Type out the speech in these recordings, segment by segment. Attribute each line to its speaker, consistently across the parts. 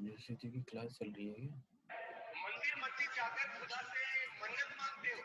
Speaker 1: University की class चल रही है क्या?
Speaker 2: मंदिर मस्जिद जाकर खुदा से मन्नत मांगते हो?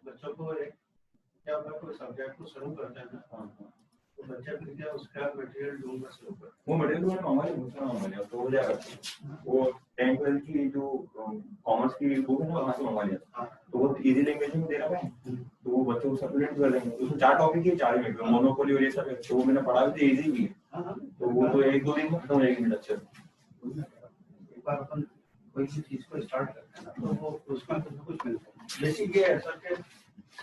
Speaker 2: बच्चों को एक क्या होता है, कोई सब्जेक्ट को शुरू करते हैं ना, तो बच्चा फिर क्या उसका मटेरियल ढूंढना शुरू करता है। वो मटेरियल मैंने हमारे दूसरा मंगा लिया तो हो जाएगा। वो 10-12 की जो कॉमर्स की बुक है ना वहाँ से मंगा लिया था, तो वो इजी लैंग्वेज में दे रहा है, तो वो बच्चों को सब्जेक्ट कर देंगे। उसमें 4 टॉपिक है, 4 मिनट में मोनोपोली और ये सब है, तो वो मैंने पढ़ा भी तो इजी भी है, तो वो तो 1-2 दिन में खत्म हो जाएगी। अच्छा एक बार अपन कोई सी चीज को स्टार्ट करते हैं ना, तो वो उसमें कुछ मिलता है। बेसिक ये है सर के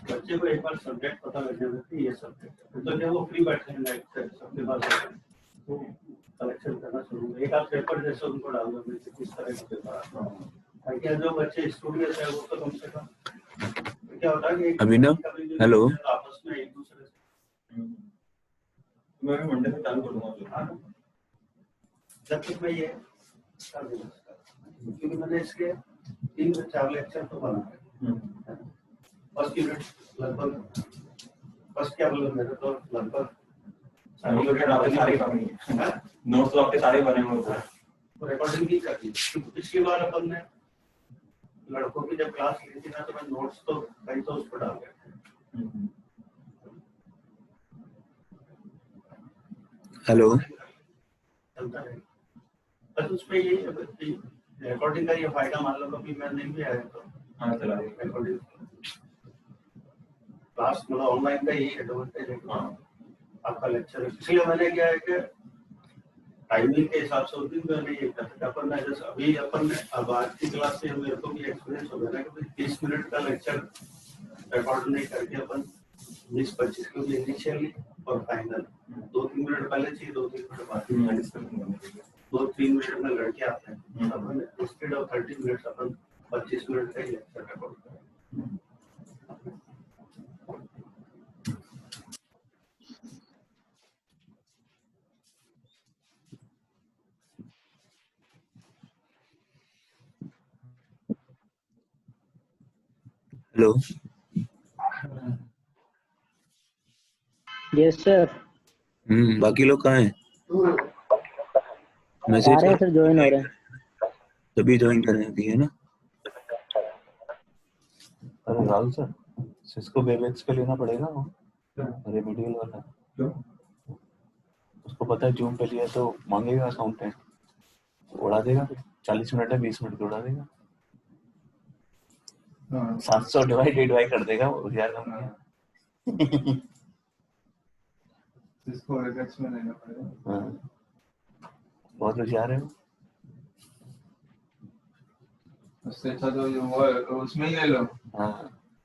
Speaker 2: बच्चे को एक बार सब्जेक्ट पता लग जाए कि ये सब्जेक्ट है, तो जब वो फ्री बैठे हैं लाइक सबके पास तो कलेक्शन करना शुरू एक आध पेपर जैसे उनको डाल दो किस तरह के पेपर, ताकि जो बच्चे स्टूडियस है वो तो कम से कम क्या होता है कि
Speaker 1: अभिनव हेलो
Speaker 2: आपस में एक दूसरे से मैं मंडे से चालू करूंगा जब तक मैं ये कर दूंगा, क्योंकि मैंने इसके 3-4 लेक्चर तो बनाए। फर्स्ट यूनिट लगभग फर्स्ट क्या बोला मेरे तो लगभग सारे नोट्स तो आपके सारे बने हुए हैं, तो रिकॉर्डिंग भी कर दी। पिछली बार अपन ने लड़कों की जब क्लास ली थी ना, तो मैं नोट्स तो कई तो उस पर डाल गया।
Speaker 1: हेलो
Speaker 2: चलता है बस उसमें ये रिकॉर्डिंग का ये फायदा मान लो कभी मैं नहीं भी आया तो हाँ चला रिकॉर्डिंग क्लास मतलब ऑनलाइन का यही एडवांटेज है। आपका लेक्चर इसलिए मैंने क्या है कि टाइमिंग के हिसाब से उस दिन मैंने ये कहा अपन ने जैसे अभी अपन ने अब आज की क्लास से मेरे को भी एक्सपीरियंस हो गया ना कि 30 मिनट का लेक्चर रिकॉर्ड नहीं करके अपन 20-25 को भी इनिशियली और फाइनल 2-3 मिनट पहले चाहिए, 2-3 मिनट बाद 2-3 मिनट में लड़के आते हैं। अपन इंस्टेड ऑफ 30 मिनट्स अपन 25 मिनट का ही लेक्चर रिकॉर्ड करें।
Speaker 1: Hello
Speaker 3: yes sir.
Speaker 1: बाकी लोग कहाँ हैं? मैसेज
Speaker 3: आ रहे हैं सर, ज्वाइन हो रहे हैं।
Speaker 1: तभी ज्वाइन कर रहे हैं ना।
Speaker 4: अरे राहुल सर, सिस्को वेबएक्स पे लेना पड़ेगा वो रेमेडियल वाला। क्यों? उसको पता है जूम पे लिया तो मांगेगा अकाउंट है, उड़ा देगा फिर 40 मिनट है 20 मिनट उड़ा देगा। 700 डिवाइड कर देगा वो यार।
Speaker 5: सिस्को वेबएक्स में लेना पड़ेगा।
Speaker 4: बहुत होशियार है।
Speaker 5: उससे अच्छा तो वो उसमें ही ले लो।
Speaker 4: हाँ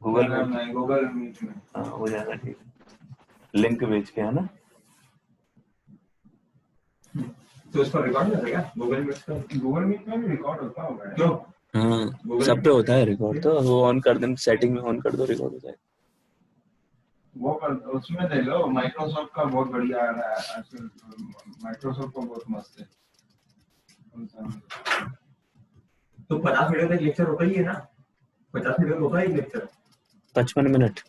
Speaker 4: गूगल
Speaker 5: मीट में।
Speaker 4: हाँ हो जाएगा ठीक, लिंक भेज के है ना।
Speaker 5: तो उसको रिकॉर्ड करेगा गूगल मीट में भी रिकॉर्ड होता होगा। क्यों?
Speaker 1: हाँ सब पे होता है रिकॉर्ड, तो वो ऑन कर दें, सेटिंग में ऑन कर दो, रिकॉर्ड हो जाएगा।
Speaker 5: वो उसमें दे लो, माइक्रोसॉफ्ट का बहुत बढ़िया आ रहा है आजकल, माइक्रोसॉफ्ट का बहुत मस्त है। तो 50 मिनट का लेक्चर होता ही है ना, 50 मिनट होता है लेक्चर,
Speaker 4: 55 मिनट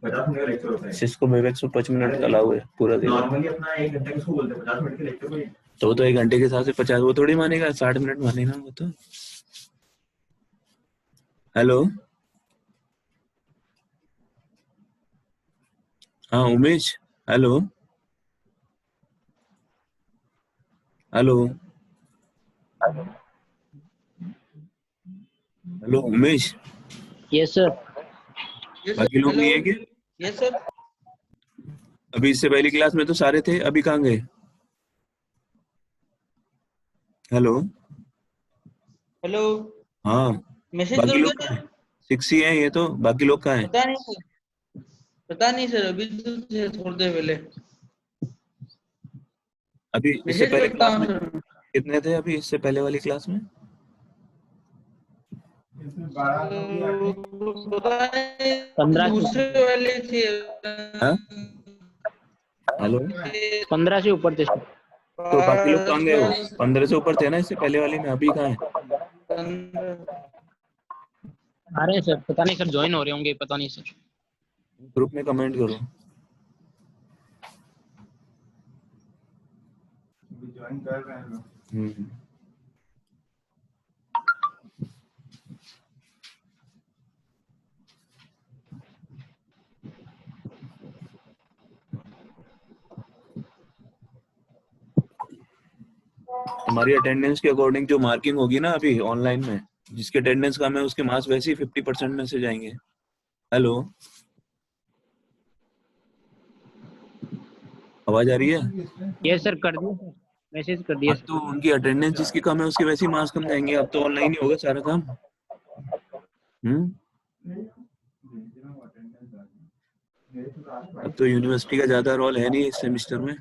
Speaker 5: 50 मिनट का लेक्चर होता है।
Speaker 4: सिस्को वेबएक्स में 5 मिनट अलाउ है पूरा दिन।
Speaker 5: नॉर्मली अपना 1 घंटे किसको बोलते हैं, 50 मिनट के लेक्चर को ही।
Speaker 4: तो वो तो 1 घंटे के हिसाब से 50, वो थोड़ी मानेगा 60 मिनट मानेगा वो तो। हेलो, हाँ Umesh, hello hello hello Umesh,
Speaker 3: yes sir.
Speaker 4: बाकी लोग नहीं है क्या?
Speaker 3: Yes sir.
Speaker 4: अभी इससे पहली क्लास में तो सारे थे, अभी कहाँ गए? Hello,
Speaker 3: hello.
Speaker 4: हाँ
Speaker 3: मैसेज
Speaker 4: बाकी
Speaker 3: करोगे
Speaker 4: लोग कहाँ
Speaker 3: सर?
Speaker 4: हैं? 6 ही हैं ये तो, बाकी लोग कहाँ हैं?
Speaker 3: पता नहीं सर, पता नहीं सर, अभी तो थे थोड़ी देर पहले।
Speaker 4: अभी इससे
Speaker 3: मैसेज
Speaker 4: पहले
Speaker 3: करता
Speaker 4: क्लास
Speaker 3: हूँ
Speaker 4: में
Speaker 3: सर।
Speaker 4: कितने थे? अभी इससे पहले वाली क्लास में
Speaker 5: इसमें 12 लोग ही आते हैं।
Speaker 3: पता नहीं,
Speaker 2: 15
Speaker 3: दूसरे वाले थे।
Speaker 4: हाँ? हेलो,
Speaker 3: 15 से ऊपर थे।
Speaker 4: तो बाकी लोग कहाँ गए? हो 15 से ऊपर थे ना इससे पहले वाली में, अभी कहाँ है?
Speaker 3: आ रहे हैं सर, पता नहीं सर, ज्वाइन हो रहे होंगे, पता नहीं सर।
Speaker 4: ग्रुप में कमेंट करो।
Speaker 5: ज्वाइन कर रहे हैं लोग।
Speaker 4: हम्म, हमारी अटेंडेंस के अकॉर्डिंग जो मार्किंग होगी ना अभी ऑनलाइन में, जिसके अटेंडेंस कम है उसके मार्क्स वैसे ही 50% में से जाएंगे। हेलो, आवाज आ रही है?
Speaker 3: यस सर, कर दिया सर, मैसेज कर दिया
Speaker 4: हाँ,
Speaker 3: सर।
Speaker 4: तो उनकी अटेंडेंस जिसकी कम है उसके वैसे ही मार्क्स कम जाएंगे। अब तो ऑनलाइन ही होगा सारा काम। अब तो यूनिवर्सिटी का ज्यादा रोल है नहीं इस सेमेस्टर में,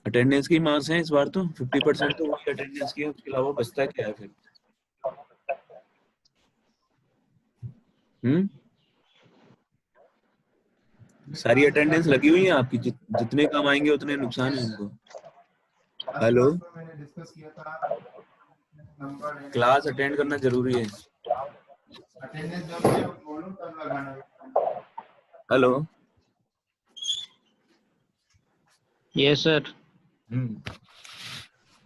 Speaker 4: अटेंडेंस की मार्क्स हैं इस बार तो 50%, तो वही अटेंडेंस की है, उसके अलावा बचता क्या है फिर? हम्म, सारी अटेंडेंस लगी हुई है आपकी, जितने कम आएंगे उतने नुकसान है उनको। हेलो,
Speaker 5: मैंने डिस्कस किया था, नंबर है,
Speaker 4: क्लास अटेंड करना जरूरी है।
Speaker 5: अटेंडेंस जब मैं बोलूं तब लगाना।
Speaker 4: Hello,
Speaker 3: yes sir.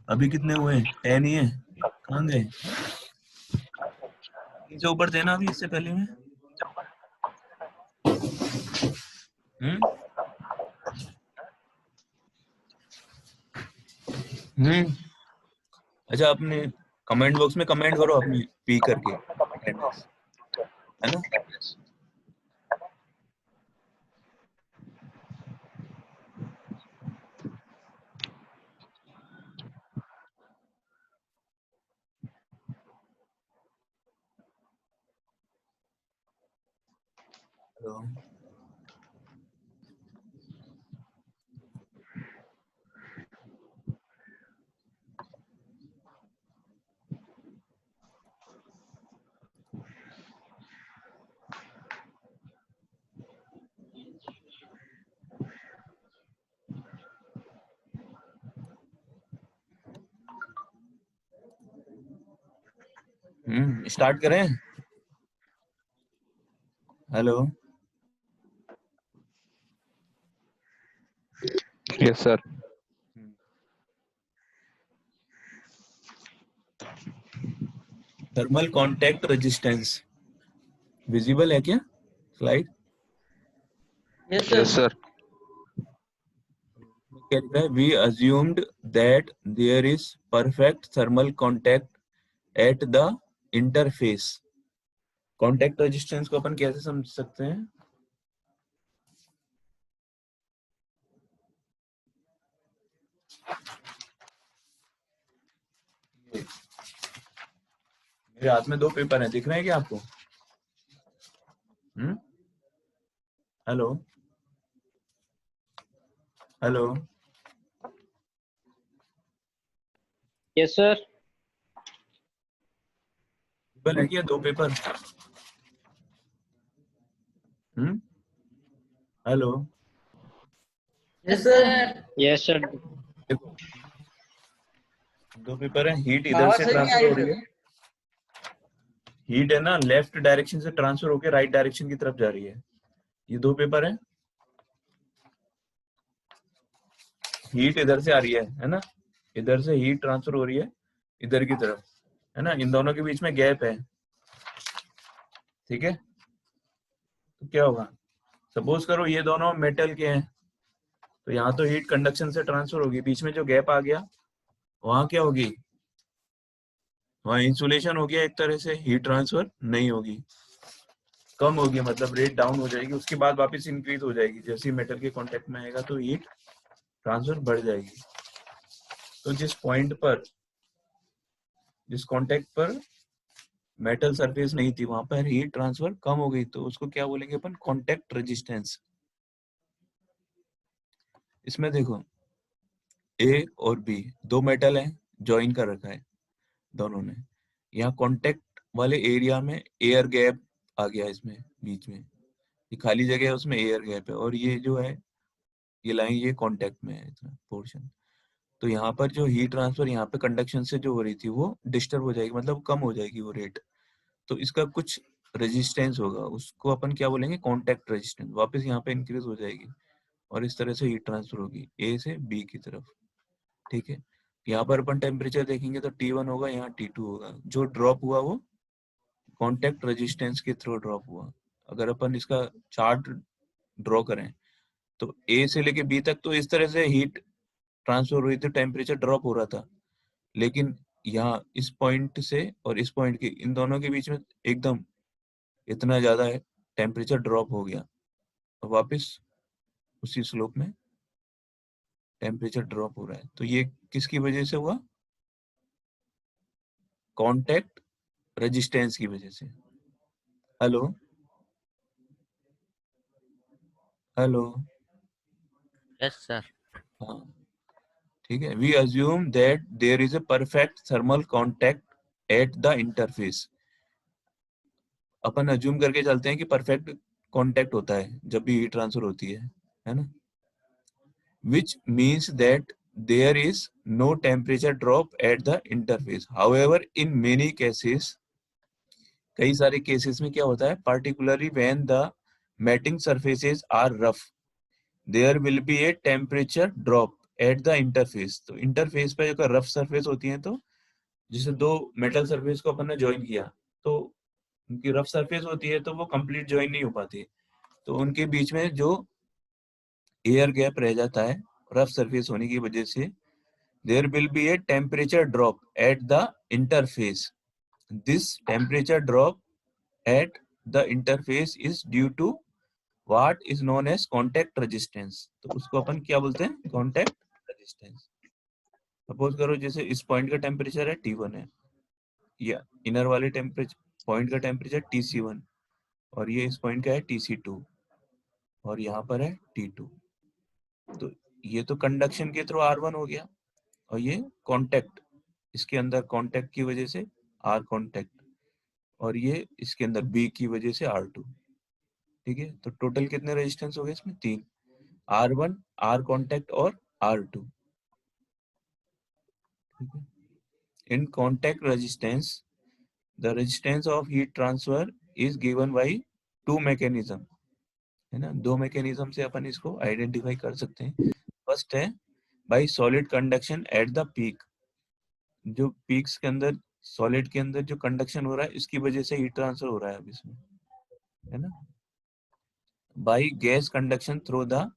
Speaker 4: अभी कितने हुए? 10 ही है, कहाँ गए? इनसे ऊपर थे ना अभी इससे पहले में। हम्म हम्म अच्छा, अपने कमेंट बॉक्स में कमेंट करो अपनी पी करके अटेंडेंस, है ना? हेलो, स्टार्ट करें? Hello,
Speaker 6: yes sir.
Speaker 4: Thermal contact resistance visible है क्या slide?
Speaker 3: Yes
Speaker 6: yes
Speaker 3: sir.
Speaker 6: Sir.
Speaker 4: क्या लिखा है? We assumed that there is perfect thermal contact at the interface. Contact resistance को अपन कैसे समझ सकते हैं? मेरे हाथ में 2 पेपर हैं, दिख रहे हैं क्या आपको? Hello, hello,
Speaker 3: yes sir.
Speaker 4: Visible है क्या 2 paper?
Speaker 1: Hello,
Speaker 3: yes sir.
Speaker 6: Yes sir.
Speaker 1: देखो दो पेपर है, हीट इधर
Speaker 3: आवाज
Speaker 1: से
Speaker 3: सही नहीं आ
Speaker 1: ट्रांसफर हो
Speaker 3: रही
Speaker 1: रही
Speaker 3: सर।
Speaker 1: है, हीट है ना लेफ्ट डायरेक्शन से ट्रांसफर होके राइट डायरेक्शन की तरफ जा रही है। ये दो पेपर है, हीट इधर से आ रही है ना, इधर से हीट ट्रांसफर हो रही है इधर की तरफ, है ना, इन दोनों के बीच में गैप है, ठीक है। तो क्या होगा, सपोज करो ये दोनों मेटल के हैं, तो यहाँ तो हीट कंडक्शन से ट्रांसफर होगी, बीच में जो गैप आ गया वहां क्या होगी, वहां इंसुलेशन हो गया, एक तरह से हीट ट्रांसफर नहीं होगी, कम होगी, मतलब रेट डाउन हो जाएगी, उसके बाद वापस इंक्रीज हो जाएगी, जैसे ही मेटल के कांटेक्ट में आएगा तो हीट ट्रांसफर बढ़ जाएगी। तो जिस पॉइंट पर, जिस कांटेक्ट पर मेटल सरफेस नहीं थी वहां पर हीट ट्रांसफर कम हो गई, तो उसको क्या बोलेंगे अपन, कांटेक्ट रेजिस्टेंस। इसमें देखो ए और बी दो मेटल हैं, ज्वाइन कर रखा है दोनों ने, यहाँ कांटेक्ट वाले एरिया में एयर गैप आ गया, इसमें बीच में ये खाली जगह है उसमें एयर गैप है, और ये जो है ये लाइन ये कांटेक्ट में है इतना पोर्शन, तो यहाँ पर जो हीट ट्रांसफर यहाँ पे कंडक्शन से जो हो रही थी वो डिस्टर्ब हो जाएगी, मतलब कम हो जाएगी वो रेट, तो इसका कुछ रेजिस्टेंस होगा, उसको अपन क्या बोलेंगे, कांटेक्ट रेजिस्टेंस, वापस यहाँ पे इंक्रीज हो जाएगी और इस तरह से हीट ट्रांसफर होगी ए से बी की तरफ, ठीक है। यहाँ पर अपन टेम्परेचर देखेंगे तो T1 होगा, यहाँ T2 होगा, जो ड्रॉप हुआ वो कांटेक्ट रेजिस्टेंस के थ्रू ड्रॉप हुआ। अगर अपन इसका चार्ट ड्रॉ करें तो ए से लेके बी तक तो इस तरह से हीट ट्रांसफर हुई थी, टेम्परेचर ड्रॉप हो रहा था, लेकिन यहाँ इस पॉइंट से और इस पॉइंट के इन दोनों के बीच में एकदम इतना ज्यादा है टेम्परेचर ड्रॉप हो गया, और वापस उसी स्लोप में टेम्परेचर ड्रॉप हो रहा है, तो ये किसकी वजह से हुआ, कांटेक्ट रेजिस्टेंस की वजह से। Hello hello,
Speaker 6: yes sir.
Speaker 1: हाँ ठीक है, we assume that there is a perfect thermal contact at the interface, अपन अज्यूम करके चलते हैं कि परफेक्ट कांटेक्ट होता है जब भी हीट ट्रांसफर होती है ना, which means that there is no temperature drop at the interface. However, in many cases, कई सारे केसेस में क्या होता है, particularly when the matting surfaces are rough, there will be a temperature drop at the interface. तो interface पे अगर rough surface होती है, तो जैसे दो मेटल सरफेस को अपन ने ज्वाइन किया, तो उनकी रफ सरफेस होती है तो वो कंप्लीट ज्वाइन नहीं हो पाती, तो उनके बीच में जो एयर गैप रह जाता है रफ सरफेस होने की वजह से, there will be a temperature drop at the interface. This temperature drop at the interface is due to what is known as contact resistance. तो उसको अपन क्या बोलते हैं, contact resistance. सपोज करो जैसे इस पॉइंट का टेम्परेचर है T1 है, या इनर वाले टेम्परेचर पॉइंट का टेम्परेचर TC1, और ये इस पॉइंट का है TC2, और यहाँ पर है T2, तो ये तो कंडक्शन के थ्रू R1 हो गया, और ये कांटेक्ट, इसके अंदर कांटेक्ट की वजह से R कांटेक्ट, और ये इसके अंदर B की वजह से R2, ठीक है। तो टोटल कितने रेजिस्टेंस हो गए इसमें, 3, R1, R कांटेक्ट और R2, ठीक है। In contact resistance the resistance of heat transfer is given by 2 mechanism, है ना, 2 मैकेनिज्म से अपन इसको आइडेंटिफाई कर सकते हैं। फर्स्ट है bye solid conduction at the peak, जो पीक्स के अंदर सॉलिड के अंदर जो कंडक्शन हो रहा है इसकी वजह से हीट ट्रांसफर हो रहा है अब इसमें, है ना। By gas conduction through the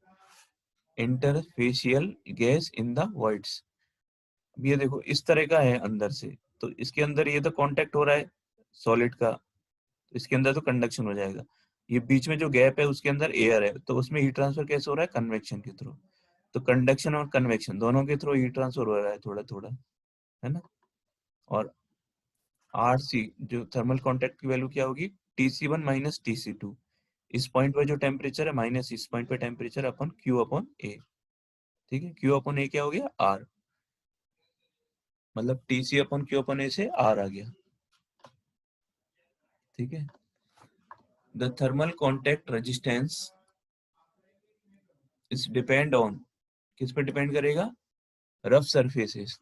Speaker 1: interfacial gas in the voids, ये देखो इस तरह का है अंदर से, तो इसके अंदर ये तो कांटेक्ट हो रहा है सॉलिड का, तो इसके अंदर तो कंडक्शन हो जाएगा, ये बीच में जो गैप है उसके अंदर एयर है, तो उसमें हीट ट्रांसफर कैसे हो रहा है, कन्वेक्शन के थ्रू, तो कंडक्शन और कन्वेक्शन दोनों के थ्रू हीट ट्रांसफर हो रहा है थोड़ा थोड़ा, है ना। और RC जो थर्मल कांटेक्ट की वैल्यू क्या होगी, TC1 माइनस TC2, इस पॉइंट पर जो टेम्परेचर है माइनस इस पॉइंट पे temperature upon Q upon A, ठीक है। Q अपॉन A क्या हो गया, R, मतलब TC upon Q upon A से R आ गया, ठीक है। The thermal contact resistance is depend on, किस पे डिपेंड करेगा? Rough surfaces.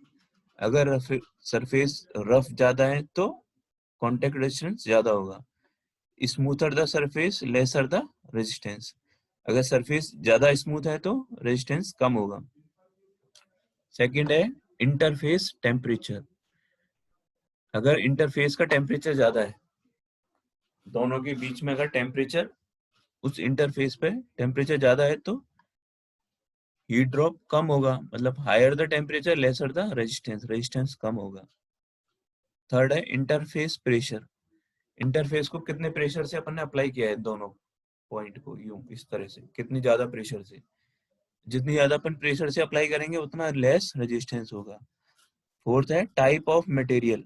Speaker 1: अगर सरफेस रफ ज्यादा है तो कॉन्टैक्ट रेजिस्टेंस ज्यादा होगा। Smoother the surface laser the resistance. अगर सरफेस ज्यादा स्मूथ है तो रेजिस्टेंस कम होगा। सेकंड है इंटरफेस टेम्परेचर। अगर इंटरफेस का टेम्परेचर ज्यादा है, दोनों के बीच में अगर टेम्परेचर, उस इंटरफेस पे टेम्परेचर ज्यादा है तो हीट ड्रॉप कम होगा, मतलब higher the temperature lesser the resistance, resistance कम होगा। थर्ड है इंटरफेस प्रेशर। इंटरफेस को कितने प्रेशर से अपन ने अप्लाई किया है, दोनों पॉइंट को यूं इस तरह से, कितनी ज्यादा प्रेशर से। जितनी ज्यादा अपन प्रेशर से अप्लाई करेंगे उतना लेस रेजिस्टेंस होगा। फोर्थ है type of material.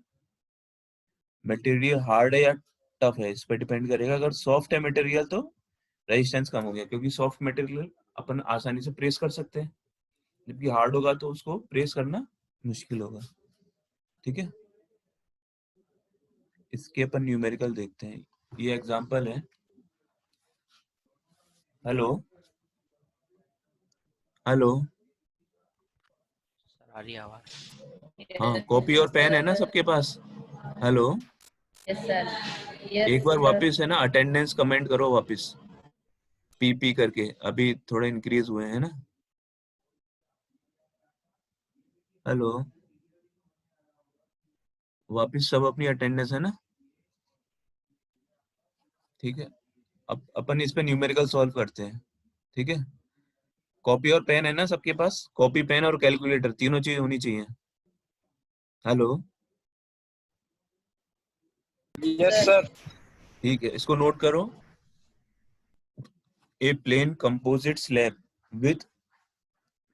Speaker 1: Material hard है या टफ है, इस पर डिपेंड करेगा। अगर सॉफ्ट है मटेरियल तो रेजिस्टेंस कम हो गया, क्योंकि सॉफ्ट मटेरियल अपन आसानी से प्रेस कर सकते हैं, जबकि हार्ड होगा तो उसको प्रेस करना मुश्किल होगा। ठीक है, इसके अपन न्यूमेरिकल देखते हैं। ये एग्जांपल है। हेलो हेलो,
Speaker 6: सर आ रही है आवाज?
Speaker 1: हाँ कॉपी और पेन है ना सबके पास? Hello,
Speaker 7: yes sir.
Speaker 1: एक बार वापस है ना अटेंडेंस कमेंट करो वापस, पी करके, अभी थोड़े इंक्रीज हुए हैं ना। हेलो, वापस सब अपनी अटेंडेंस है ना? ठीक है, अब अपन इस पे न्यूमेरिकल सॉल्व करते हैं। ठीक है, कॉपी और पेन है ना सबके पास? कॉपी पेन और कैलकुलेटर तीनों चीज होनी चाहिए। Hello,
Speaker 7: yes sir.
Speaker 1: ठीक है, इसको नोट करो। A plane composite slab with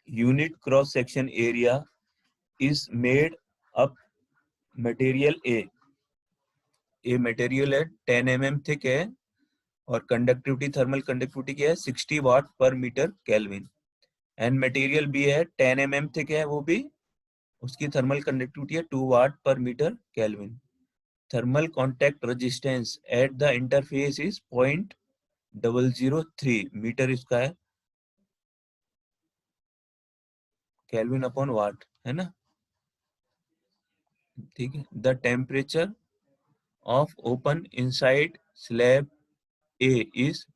Speaker 1: unit cross section area is made up material A. ये मटेरियल है 10 mm थिक है और कंडक्टिविटी, थर्मल कंडक्टिविटी क्या है 60 वाट पर मीटर केल्विन। एंड मटेरियल भी है 10 mm थिक है, वो भी उसकी थर्मल कंडक्टिविटी है 2 वाट पर metre kelvin. Thermal contact resistance at the interface is 0.003 metre इसका है, केल्विन अपॉन वाट, है ना? ठीक है, the temperature of open inside slab A is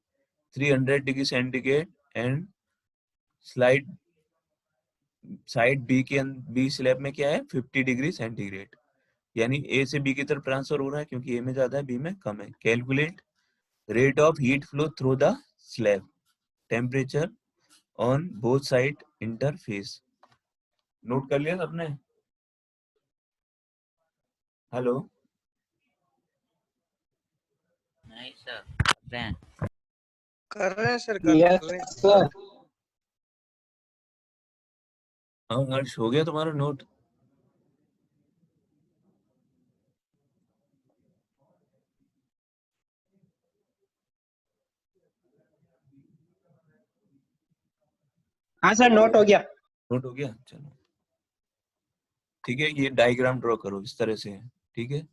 Speaker 1: 300 degree centigrade and slide side B slab में क्या है 50 डिग्री सेंटीग्रेड। यानी ए से बी की तरफ ट्रांसफर हो रहा है, क्योंकि ए में ज्यादा है बी में कम है। Calculate rate of heat flow through the slab, temperature on both side interface. Note कर लिया सबने? हेलो,
Speaker 6: नहीं सर, कर रहे हैं।
Speaker 3: कर रहे हैं सर, कर रहे हैं।
Speaker 7: सर।
Speaker 1: हाँ हर्ष, हो गया तुम्हारा नोट?
Speaker 7: हाँ सर, नोट हो गया।
Speaker 1: नोट हो गया, चलो ठीक है। ये डायग्राम ड्रॉ करो इस तरह से, ठीक है।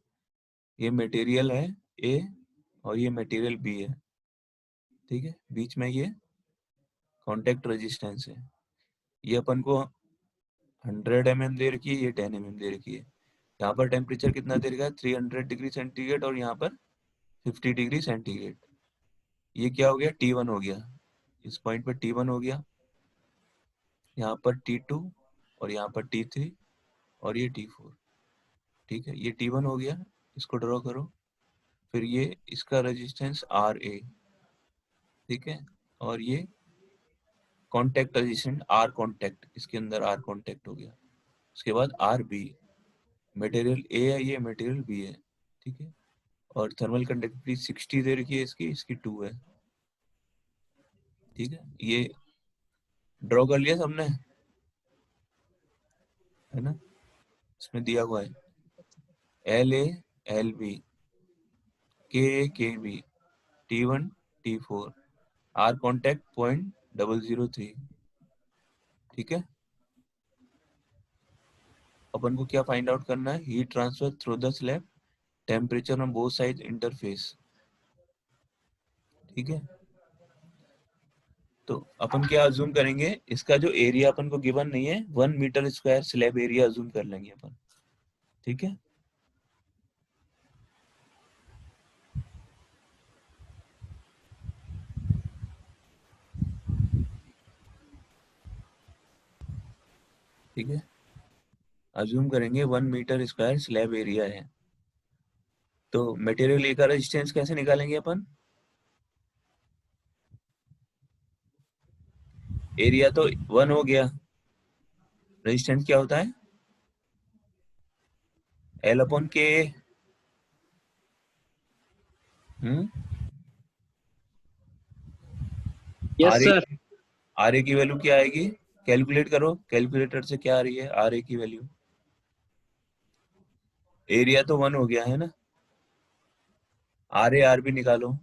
Speaker 1: ये मटेरियल है ए और ये मटेरियल बी है, ठीक है। बीच में ये कांटेक्ट रेजिस्टेंस है। ये अपन को 100 mm दे रखी है, ये 10 mm दे रखी है। यहाँ पर टेम्परेचर कितना दे रखा है 300 डिग्री सेंटीग्रेड और यहाँ पर 50 डिग्री सेंटीग्रेड। ये क्या हो गया T1 हो गया, इस पॉइंट पर T1 हो गया, यहाँ पर T2 और यहाँ पर T3 और ये T4। ठीक है, ये T1 हो गया, इसको ड्रॉ करो। फिर ये इसका रेजिस्टेंस RA, ठीक है। और ये कॉन्टेक्ट रेजिस्टेंस R कॉन्टेक्ट, इसके अंदर R कॉन्टेक्ट हो गया। उसके बाद RB, मटेरियल A है, ये मटेरियल B है, ठीक है। और थर्मल कंडक्टिविटी 60 दे रखी है इसकी, इसकी 2 है, ठीक है। ये ड्रॉ कर लिया सबने, है ना? इसमें दिया हुआ है LA LB, KA KB, T1 T4, R contact 0.003, ठीक है। अपन को क्या फाइंड आउट करना है? Heat transfer through the slab, temperature on both side interface. ठीक है, तो अपन क्या अज्यूम करेंगे, इसका जो एरिया अपन को गिवन नहीं है 1 metre square slab area assume कर लेंगे अपन। ठीक है, ठीक है, अज्यूम करेंगे 1 मीटर स्क्वायर स्लैब एरिया है। तो मटेरियल ए का रेजिस्टेंस कैसे निकालेंगे अपन, एरिया तो 1 हो गया, रेजिस्टेंस क्या होता है L upon K.
Speaker 7: Yes
Speaker 1: R A,
Speaker 7: sir.
Speaker 1: R A की वैल्यू क्या आएगी, कैलकुलेट करो, कैलकुलेटर से क्या आ रही है आर ए की वैल्यू, एरिया तो 1 हो गया है ना, आर ए आर भी निकालो।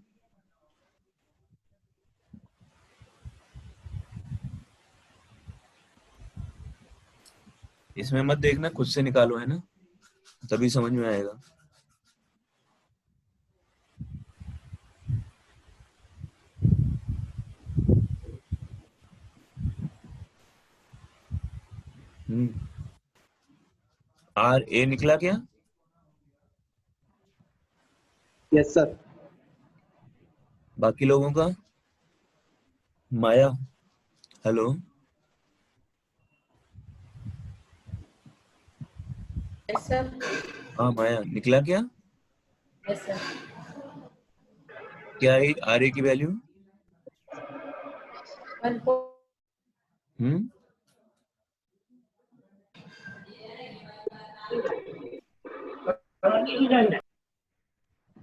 Speaker 1: इसमें मत देखना, खुद से निकालो, है ना, तभी समझ में आएगा। आर ए निकला क्या,
Speaker 7: यस सर।
Speaker 1: बाकी लोगों का, माया, हेलो,
Speaker 8: यस सर।
Speaker 1: हाँ माया, निकला क्या,
Speaker 8: यस सर।
Speaker 1: क्या है आर ए की वैल्यू,
Speaker 8: 1
Speaker 1: हम्म,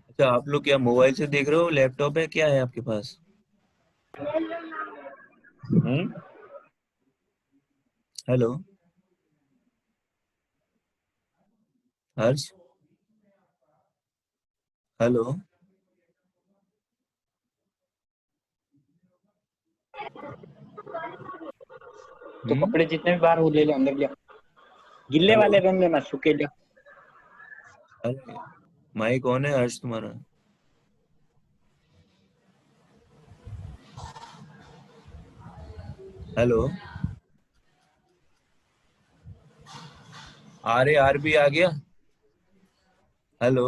Speaker 1: अच्छा आप लोग क्या मोबाइल से देख रहे हो, लैपटॉप है, क्या है आपके पास, हेलो हर्ष, हेलो,
Speaker 7: तो कपड़े जितने भी बाहर वो ले ले अंदर लिया, गिल्ले
Speaker 1: हेलो,
Speaker 7: वाले रन लेना, सूखे लिया।
Speaker 1: अरे माइक कौन है हर्ष तुम्हारा, हेलो, आर ए आर भी आ गया, hello,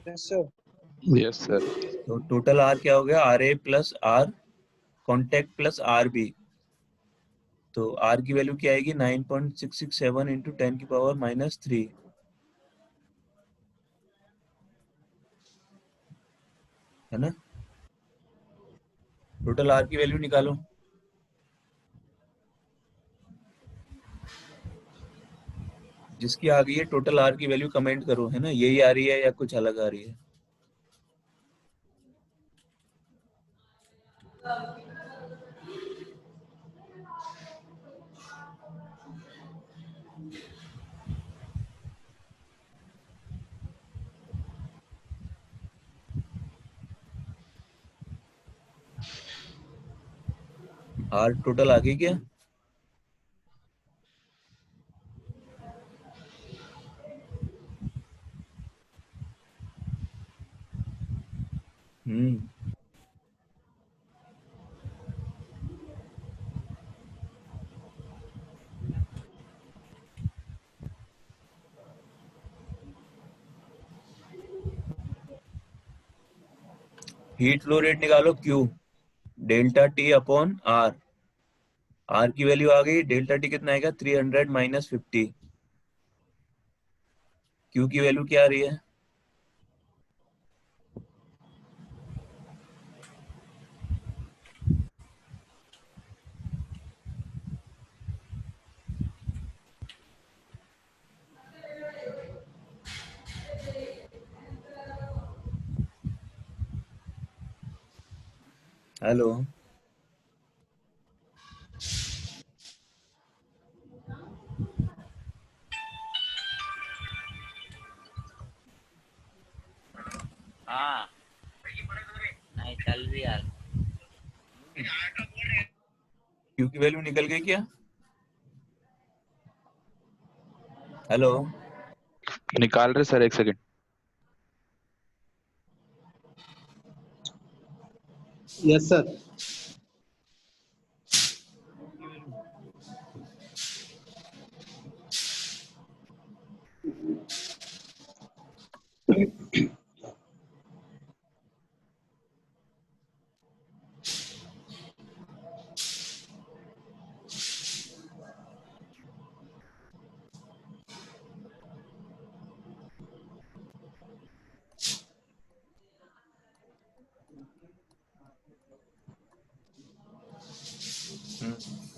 Speaker 7: yes sir.
Speaker 9: Yes sir.
Speaker 1: तो टोटल आर क्या हो गया, R A plus R contact plus R B, तो आर की वैल्यू क्या आएगी 9.667 इंटू 10 की पावर -3, है ना, टोटल आर की वैल्यू निकालो, जिसकी आ गई है टोटल आर की वैल्यू कमेंट करो, है ना, यही आ रही है या कुछ अलग आ रही है, आर टोटल आ गई क्या, हीट फ्लो रेट निकालो Q, delta T upon R, R की वैल्यू आ गई, डेल्टा टी कितना आएगा 300 माइनस 50, क्यू की वैल्यू क्या आ रही है, हेलो,
Speaker 6: हाँ नहीं चल रही यार।
Speaker 1: क्यू की वैल्यू निकल गई क्या, हेलो,
Speaker 9: निकाल रहे सर, एक सेकंड।
Speaker 7: Yes sir.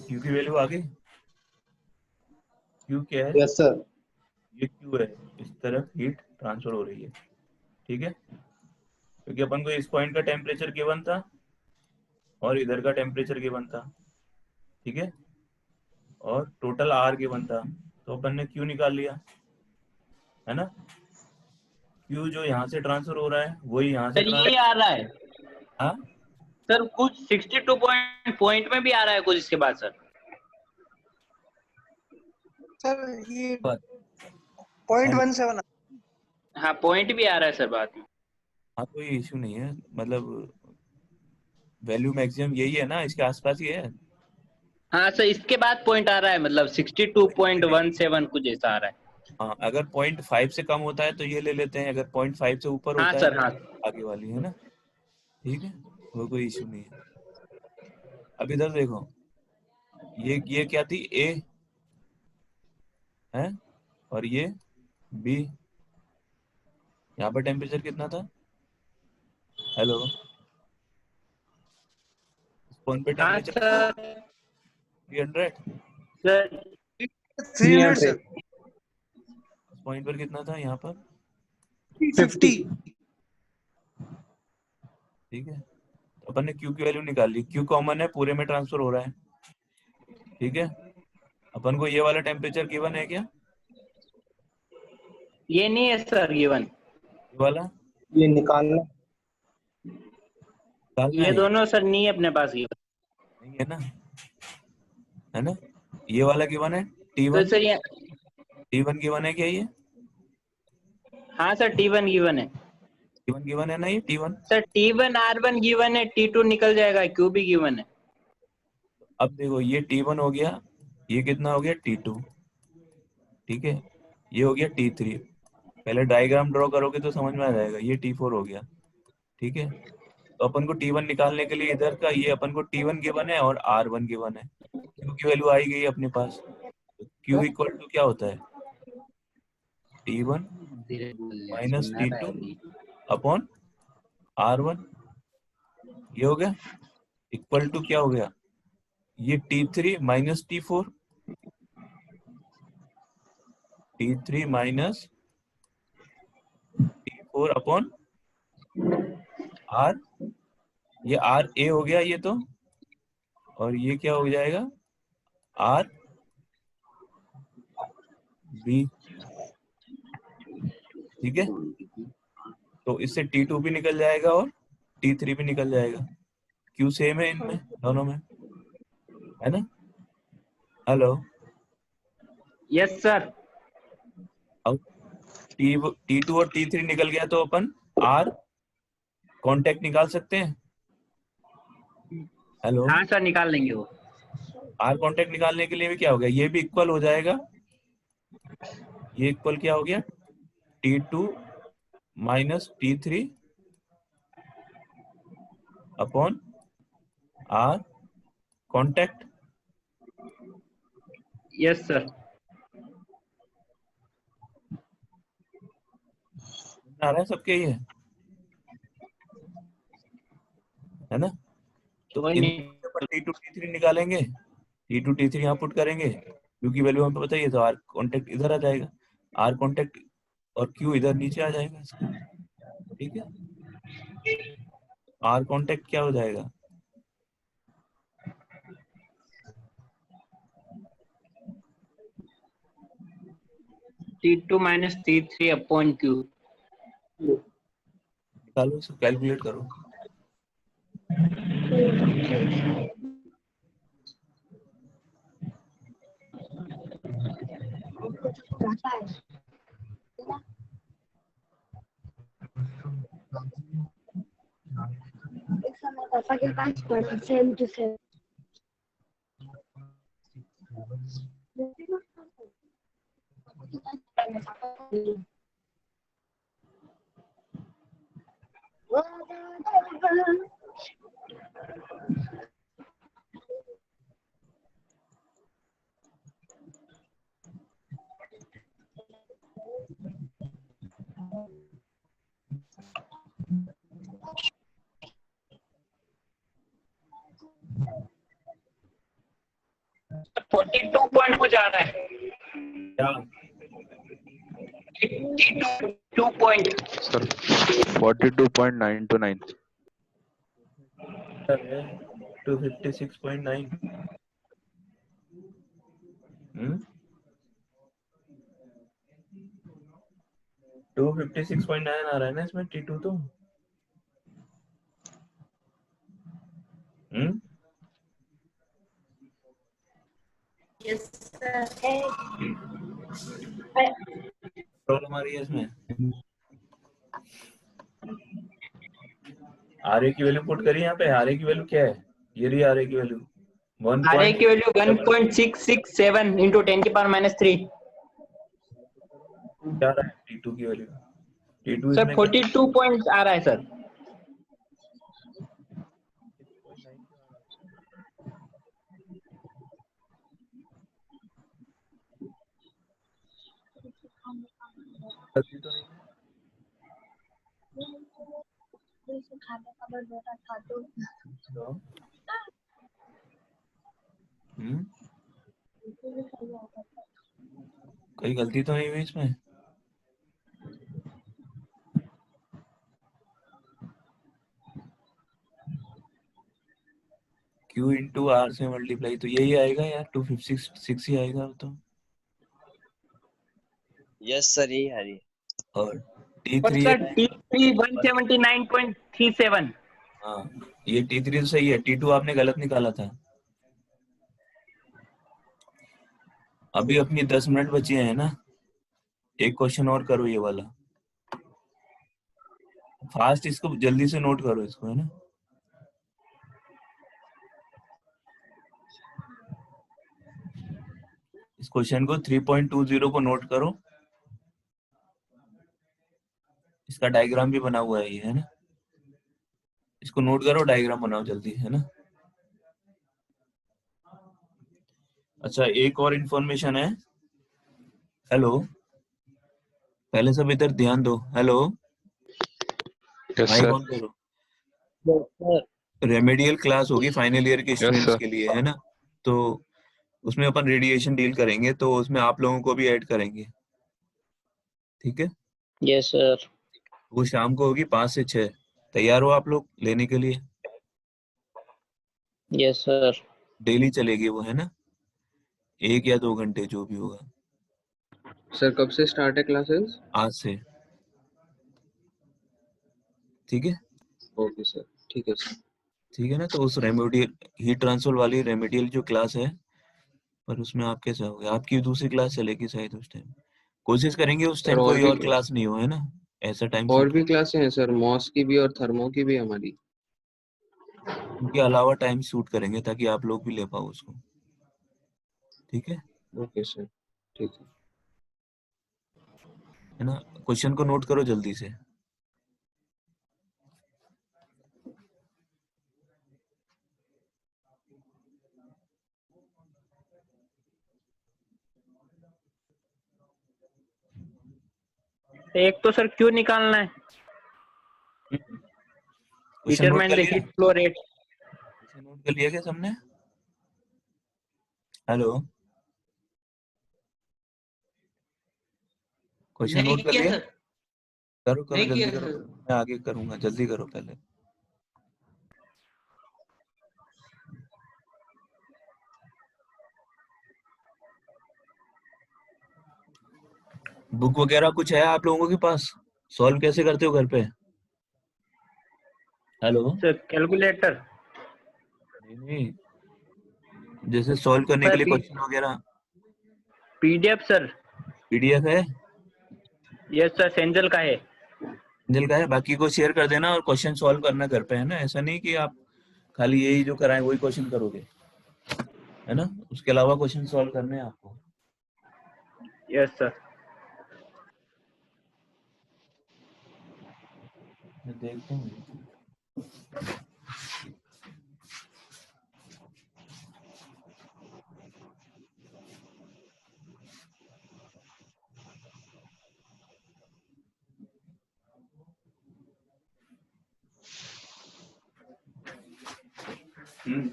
Speaker 1: क्यू की वैल्यू आ गई। क्यू क्या है?
Speaker 7: Yes sir.
Speaker 1: ये क्यू है, इस तरफ हीट ट्रांसफर हो रही है, ठीक है, क्योंकि अपन को इस पॉइंट का टेम्परेचर गिवन था और इधर का टेम्परेचर गिवन था, ठीक है, और टोटल आर गिवन था, तो अपन ने क्यू निकाल लिया, है ना। क्यू जो यहाँ से ट्रांसफर हो रहा है वही यहाँ से
Speaker 7: सर यही आ रहा है
Speaker 1: हाँ
Speaker 7: सर, कुछ 62 पॉइंट में भी आ रहा है कुछ इसके बाद सर।
Speaker 9: सर ये
Speaker 1: पर
Speaker 9: 0.17
Speaker 7: हाँ पॉइंट भी आ रहा है सर बाद में।
Speaker 1: हाँ कोई इशू नहीं है, मतलब वैल्यू मैक्सिमम यही है ना, इसके आसपास ही है।
Speaker 7: हाँ सर इसके बाद पॉइंट आ रहा है, मतलब 62.17 कुछ ऐसा आ रहा है।
Speaker 1: हाँ अगर 0.5 से कम होता है तो ये ले लेते हैं, अगर 0.5 से ऊपर
Speaker 7: हाँ
Speaker 1: होता है
Speaker 7: सर हाँ।
Speaker 1: तो आगे वाली है ना, ठीक है, वो कोई इशू नहीं है। अब इधर देखो, ये क्या थी, ए है, और ये बी, यहाँ पर टेम्परेचर कितना था, हेलो, इस पॉइंट पे
Speaker 7: हाँ
Speaker 1: टेम्परेचर
Speaker 7: सर।
Speaker 1: 300,
Speaker 7: सर
Speaker 9: 300 सर,
Speaker 1: इस पॉइंट पर कितना था, यहाँ पर
Speaker 9: 50
Speaker 1: ठीक है। तो अपन ने क्यू की वैल्यू निकाल ली, क्यू कॉमन है, पूरे में ट्रांसफर हो रहा है, ठीक है। अपन को ये वाला टेम्परेचर गिवन है क्या,
Speaker 7: ये नहीं है सर गिवन,
Speaker 1: ये वाला
Speaker 7: ये निकालना,
Speaker 1: निकालना
Speaker 7: ये
Speaker 1: है,
Speaker 7: दोनों सर नहीं है अपने पास गिवन।
Speaker 1: नहीं है ना, है ना, ये वाला गिवन है
Speaker 7: तो
Speaker 1: T1,
Speaker 7: सर ये
Speaker 1: T1 गिवन है क्या, ये
Speaker 7: हाँ सर T1 गिवन है
Speaker 1: T1 गिवन है ना, ये T1।
Speaker 7: Sir, T1 R1 given है, T2 निकल जाएगा, Q भी गिवन है।
Speaker 1: अब देखो ये T1 हो गया, ये कितना हो गया T2, ठीक है, ये हो गया T3, पहले डायग्राम ड्रॉ करोगे तो समझ में आ जाएगा, ये T4 हो गया, ठीक है। तो अपन को T1 निकालने के लिए इधर का ये अपन को T1 गिवन है और R1 गिवन है, Q की वैल्यू आई गई अपने पास, तो Q इक्वल टू क्या होता है, T1 minus T2 upon R1, ये हो गया, इक्वल टू क्या हो गया, ये T3 minus T4, T3 minus T4 upon R, ये R A हो गया ये तो, और ये क्या हो जाएगा R B, ठीक है। तो इससे T2 भी निकल जाएगा और T3 भी निकल जाएगा, Q सेम है इनमें दोनों में, है ना, हेलो।
Speaker 7: Yes sir.
Speaker 1: अब T2 और T3 निकल गया तो अपन R कांटेक्ट निकाल सकते हैं, हेलो।
Speaker 7: हाँ सर निकाल लेंगे वो।
Speaker 1: R कांटेक्ट निकालने के लिए भी क्या हो गया, ये भी इक्वल हो जाएगा, ये इक्वल क्या हो गया, T2 minus T3 upon R contact,
Speaker 7: yes sir.
Speaker 1: आ रहा है सबके, ये है ना। तो
Speaker 7: कोई
Speaker 1: इन
Speaker 7: नहीं।
Speaker 1: T2 T3 निकालेंगे, T2 T3 यहाँ पुट करेंगे, Q की वैल्यू हमें बताइए, तो R कांटेक्ट इधर आ जाएगा, R कांटेक्ट और Q इधर नीचे आ जाएगा इसका, ठीक है। R कांटेक्ट क्या हो जाएगा,
Speaker 7: T2 minus T3 upon Q।
Speaker 1: निकालो इसको, कैलकुलेट करो।
Speaker 8: पापा के पास पढ़ा same to same.
Speaker 7: Forty two point कुछ आ रहा है।
Speaker 1: क्या
Speaker 7: 2 पॉइंट
Speaker 10: सर 42.929
Speaker 1: है? 256.9। 256.9 आ रहा है ना इसमें T2 तो।
Speaker 8: Yes sir.
Speaker 1: प्रॉब्लम आ रही है इसमें। आरए की वैल्यू पुट करी यहाँ पे। आरए की वैल्यू क्या है? ये रही आरए की वैल्यू 1.
Speaker 7: आरए की वैल्यू 1.667 into 10 की पावर -3।
Speaker 1: क्या रहा है T2 की वैल्यू? T2
Speaker 7: सर
Speaker 1: इसमें क्या
Speaker 7: 42 पॉइंट आ रहा है सर।
Speaker 1: गलती तो नहीं है? कोई गलती तो नहीं हुई इसमें? Q इंटू R से मल्टीप्लाई तो यही आएगा यार, 256 ही आएगा वो तो।
Speaker 11: यस सर यही आ रही है।
Speaker 1: और
Speaker 7: और
Speaker 1: T3
Speaker 7: सर
Speaker 1: है।
Speaker 7: T3 179.37।
Speaker 1: हाँ ये T3 तो सही है, T2 आपने गलत निकाला था। अभी अपनी 10 मिनट बची है ना, एक क्वेश्चन और करो ये वाला फास्ट, इसको जल्दी से नोट करो इसको, है ना। इस क्वेश्चन को 3.20 को नोट करो। इसका डायग्राम भी बना हुआ है ये, है ना। इसको नोट करो, डायग्राम बनाओ जल्दी, है ना। अच्छा एक और इंफॉर्मेशन है। हेलो, पहले सब इधर ध्यान दो। हेलो, माइक ऑन करो। रेमेडियल क्लास होगी फाइनल ईयर के स्टूडेंट्स के लिए, है ना। तो उसमें अपन रेडिएशन डील करेंगे, तो उसमें आप लोगों को भी ऐड करेंगे, ठीक है।
Speaker 7: Yes sir.
Speaker 1: वो शाम को होगी 5 से 6। तैयार हो आप लोग लेने के लिए?
Speaker 7: Yes sir.
Speaker 1: डेली चलेगी वो, है ना, 1 या 2 घंटे जो भी होगा।
Speaker 10: सर कब से स्टार्ट है क्लासेस?
Speaker 1: आज से, ठीक है।
Speaker 10: ओके सर, ठीक है सर।
Speaker 1: ठीक है ना। तो उस रेमेडियल हीट ट्रांसफर वाली रेमेडियल जो क्लास है, पर उसमें आप कैसे होगे? आपकी दूसरी क्लास चलेगी शायद उस टाइम। कोशिश करेंगे उस टाइम कोई और क्लास नहीं हो, है ना। ऐसा टाइम
Speaker 10: और भी क्लासें हैं सर, मॉस की भी और थर्मो की भी हमारी।
Speaker 1: उनके अलावा टाइम शूट करेंगे ताकि आप लोग भी ले पाओ उसको, ठीक है।
Speaker 10: ओके सर, ठीक
Speaker 1: है ना। क्वेश्चन को नोट करो जल्दी से।
Speaker 7: एक तो सर क्यों निकालना है?
Speaker 1: क्वेश्चन नोट
Speaker 7: डिटरमाइन
Speaker 1: कर
Speaker 7: द
Speaker 1: लिया?
Speaker 7: Heat flow rate.
Speaker 1: Question note कर लिया क्या सबने? हेलो, क्वेश्चन नोट कर लिया? करो करो जल्दी करो, मैं आगे करूंगा, जल्दी करो पहले। बुक वगैरह कुछ है आप लोगों के पास? सॉल्व कैसे करते हो घर पे? Hello,
Speaker 7: sir calculator.
Speaker 1: नहीं, जैसे सॉल्व करने के लिए क्वेश्चन वगैरह।
Speaker 7: PDF sir.
Speaker 1: पीडीएफ है?
Speaker 7: यस सर, सेंजल का है।
Speaker 1: सेंजल का है, बाकी को शेयर कर देना और क्वेश्चन सॉल्व करना घर पे, है ना। ऐसा नहीं कि आप खाली यही जो कराएं वही क्वेश्चन करोगे, है ना? उसके अलावा क्वेश्चन सॉल्व करने हैं आपको।
Speaker 7: Yes sir.
Speaker 1: मैं देखता हूँ।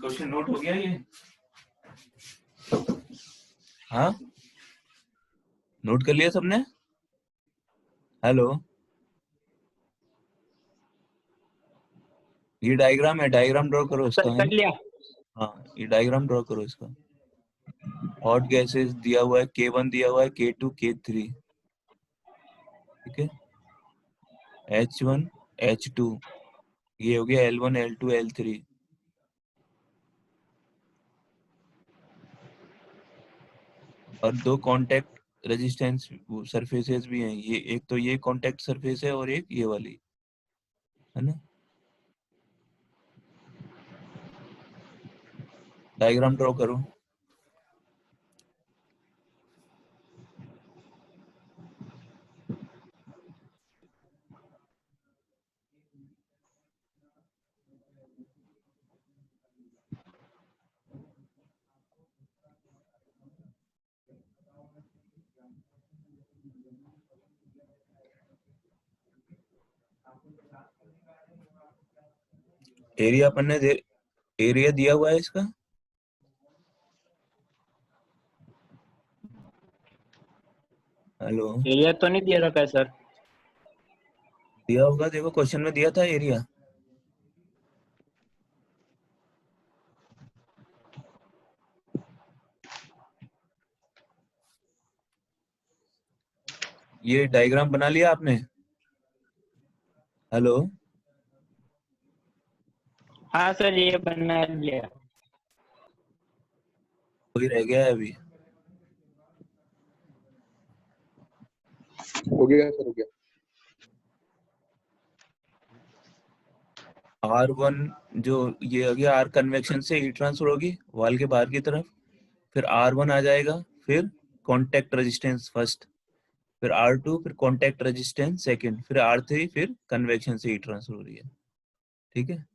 Speaker 1: क्वेश्चन नोट हो गया ये? हाँ, नोट कर लिया सबने? हेलो, ये डायग्राम है, डायग्राम ड्रॉ करो इसका, है
Speaker 7: कर
Speaker 1: ना?
Speaker 7: लिया।
Speaker 1: हाँ, ये डायग्राम ड्रॉ करो इसका। हॉट गैसेस दिया हुआ है, K1 दिया हुआ है, K2, K3, ठीक है? H1, H2, ये हो गया L1, L2, L3। और दो कांटेक्ट रेजिस्टेंस सरफेसेस भी हैं, ये एक तो ये कांटेक्ट सरफेस है और एक ये वाली, है ना? डायग्राम ड्रॉ करो। एरिया अपन ने एरिया दिया हुआ है इसका, हेलो?
Speaker 7: एरिया तो नहीं दिया रखा है सर।
Speaker 1: दिया होगा, देखो क्वेश्चन में दिया था एरिया। ये डायग्राम बना लिया आपने? हेलो?
Speaker 7: हाँ सर ये बना लिया।
Speaker 1: कोई रह गया है अभी?
Speaker 10: हो गया सर, हो गया।
Speaker 1: R1 जो ये हो गया, R कन्वेक्शन से हीट ट्रांसफर होगी वॉल के बाहर की तरफ, फिर R1 आ जाएगा, फिर कांटेक्ट रेजिस्टेंस फर्स्ट, फिर R2, फिर कांटेक्ट रेजिस्टेंस सेकंड, फिर R3, फिर कन्वेक्शन से हीट ट्रांसफर हो रही है, ठीक है?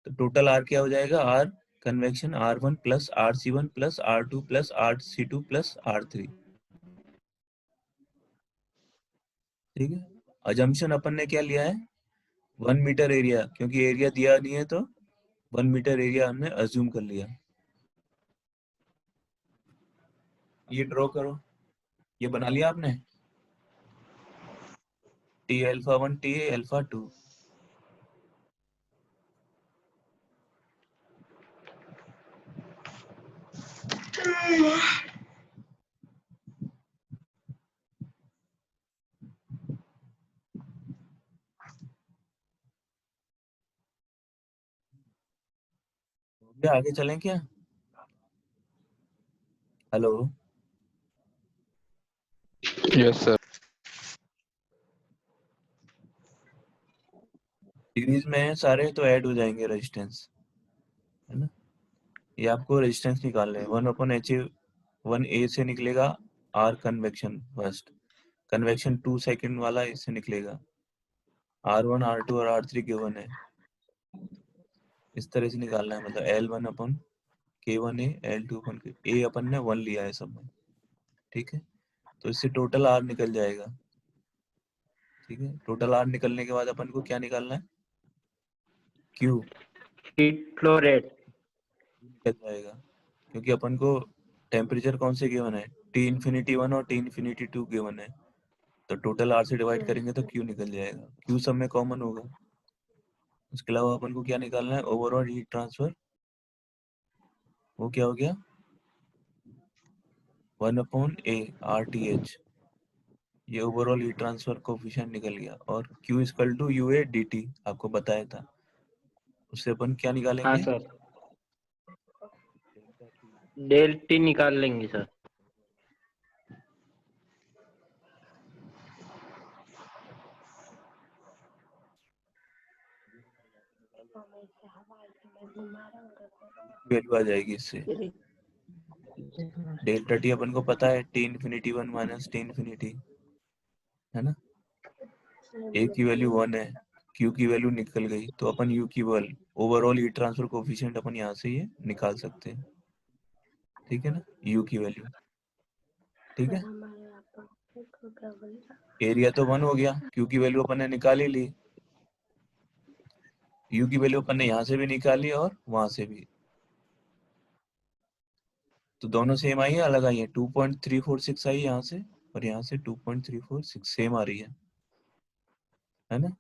Speaker 1: तो टोटल R क्या हो जाएगा? R convection R1 plus RC1 plus R2 plus RC2 plus R3, ठीक है? अजम्पशन अपन ने क्या लिया है? 1 मीटर एरिया, क्योंकि एरिया दिया नहीं है तो 1 मीटर एरिया हमने अज्यूम कर लिया। ये ड्रॉ करो, ये बना लिया आपने? T अल्फा 1, T अल्फा 2, आगे चलें क्या? हेलो?
Speaker 10: Yes sir.
Speaker 1: सीरीज में है सारे तो ऐड हो जाएंगे रेजिस्टेंस, है ना? ये आपको रेजिस्टेंस निकालना है। 1/H1A से निकलेगा R convection first, convection 2 second वाला इससे निकलेगा, R1, R2 और R3 गिवन है, इस तरह से निकालना है। मतलब L1 upon K1A, L2 upon A अपन ने 1 लिया है सब में, ठीक है? तो इससे टोटल R निकल जाएगा, ठीक है? टोटल R निकलने के बाद अपन को क्या निकालना है? Q
Speaker 7: हीट फ्लो रेट
Speaker 1: निकल जाएगा, क्योंकि अपन को टेम्परेचर कौन से गिवन है? T∞1 और T∞2 गिवन है, तो टोटल R से डिवाइड करेंगे तो Q निकल जाएगा। Q सब में कॉमन होगा। उसके अलावा अपन को क्या निकालना है? ओवरऑल हीट ट्रांसफर, वो क्या हो गया? 1/A RTH, ये ओवरऑल हीट ट्रांसफर कोफिशिएंट निकल गया। और Q = UA dt आपको बताया था, उससे अपन क्या
Speaker 7: हाँ
Speaker 1: निकालेंगे?
Speaker 7: सर डेल टी निकाल लेंगे सर।
Speaker 1: निकाल वैल्यू आ जाएगी इससे। डेल्टा टी अपन को पता है T infinity 1 minus T infinity, है ना। ए की वैल्यू 1 है, क्यू की वैल्यू निकल गई, तो अपन यू की value overall heat transfer coefficient अपन यहाँ से ये निकाल सकते हैं, ठीक है ना, यू की वैल्यू, ठीक है। एरिया तो 1 हो गया, क्यू की वैल्यू अपन ने निकाल ही ली, यू की वैल्यू अपन ने यहाँ से भी निकाली और वहां से भी, तो दोनों सेम आई है अलग आई है। 2.346 आई यहाँ से और यहाँ से 2.346 सेम आ रही है ना।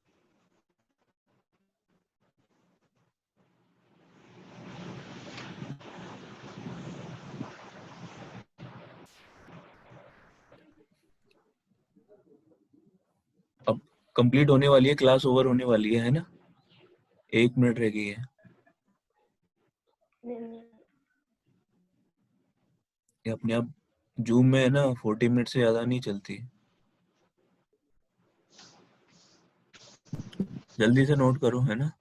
Speaker 1: अब कंप्लीट होने वाली है, क्लास ओवर होने वाली है ना, 1 मिनट रह गई है। ये अपने आप जूम में है ना 40 मिनट से ज्यादा नहीं चलती, जल्दी से नोट करो, है ना।